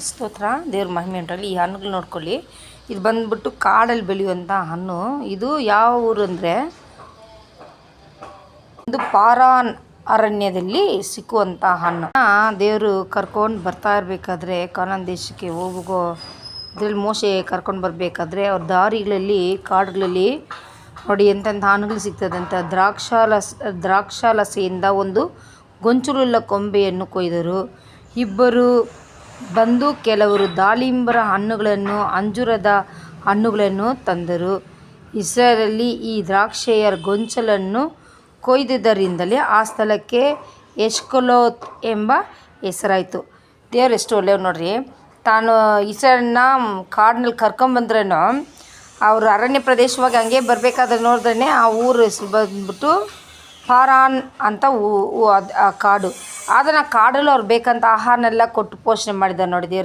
ಸ್ತೋತ್ರ. ದೇವ್ರ ಮಹಿಮೆ ಉಂಟಾಗಲಿ. ಈ ಹಣ್ಣುಗಳು ನೋಡ್ಕೊಳ್ಳಿ. ಇದು ಬಂದ್ಬಿಟ್ಟು ಕಾಡಲ್ಲಿ ಬೆಳೆಯುವಂಥ ಹಣ್ಣು. ಇದು ಯಾವ ಊರು ಅಂದರೆ ಒಂದು ಪಾರಾನ್ ಅರಣ್ಯದಲ್ಲಿ ಸಿಕ್ಕುವಂಥ ಹಣ್ಣು. ದೇವರು ಕರ್ಕೊಂಡು ಬರ್ತಾ ಇರಬೇಕಾದ್ರೆ ಕಾನಾನ್ ದೇಶಕ್ಕೆ ಹೋಗೋ ಇದ್ರಲ್ಲಿ ಮೋಶೆ ಕರ್ಕೊಂಡು ಬರಬೇಕಾದ್ರೆ ಅವ್ರ ದಾರಿಗಳಲ್ಲಿ ಕಾಡುಗಳಲ್ಲಿ ನೋಡಿ ಎಂತೆಂಥ ಹಣ್ಣುಗಳು ಸಿಗ್ತದಂತ. ದ್ರಾಕ್ಷಾಲಸೆಯಿಂದ ಒಂದು ಗೊಂಚಲುಳ್ಳ ಕೊಂಬೆಯನ್ನು ಕೊಯ್ದರು. ಇಬ್ಬರು ಬಂದು ಕೆಲವರು ದಾಳಿಂಬರ ಹಣ್ಣುಗಳನ್ನು ಅಂಜೂರದ ಹಣ್ಣುಗಳನ್ನು ತಂದರು. ಇಸ್ರಾಯೇಲಲ್ಲಿ ಈ ದ್ರಾಕ್ಷೆಯ ಗೊಂಚಲನ್ನು ಕೊಯ್ದುದರಿಂದಲೇ ಆ ಸ್ಥಳಕ್ಕೆ ಎಷ್ಕೊಲೋತ್ ಎಂಬ ಹೆಸರಾಯಿತು. ದೇವ್ರು ಎಷ್ಟು ಒಳ್ಳೆಯವ್ರು ನೋಡ್ರಿ. ತಾನು ಇಸ್ರಾಯೇಲನ್ನ ಕಾಡಿನಲ್ಲಿ ಕರ್ಕೊಂಬಂದ್ರೂ ಅವರು ಅರಣ್ಯ ಪ್ರದೇಶವಾಗಿ ಹಂಗೆ ಬರಬೇಕಾದ್ರೆ ನೋಡಿದ್ರೆ ಆ ಊರು ಹೆಸರು ಬಂದ್ಬಿಟ್ಟು ಪಾರಾನ್ ಅಂತ ಆ ಕಾಡು. ಅದನ್ನು ಕಾಡಲ್ಲಿ ಅವ್ರು ಬೇಕಂತ ಆಹಾರನೆಲ್ಲ ಕೊಟ್ಟು ಪೋಷಣೆ ಮಾಡಿದ್ದಾರೆ ನೋಡಿ ದೇವ್ರು.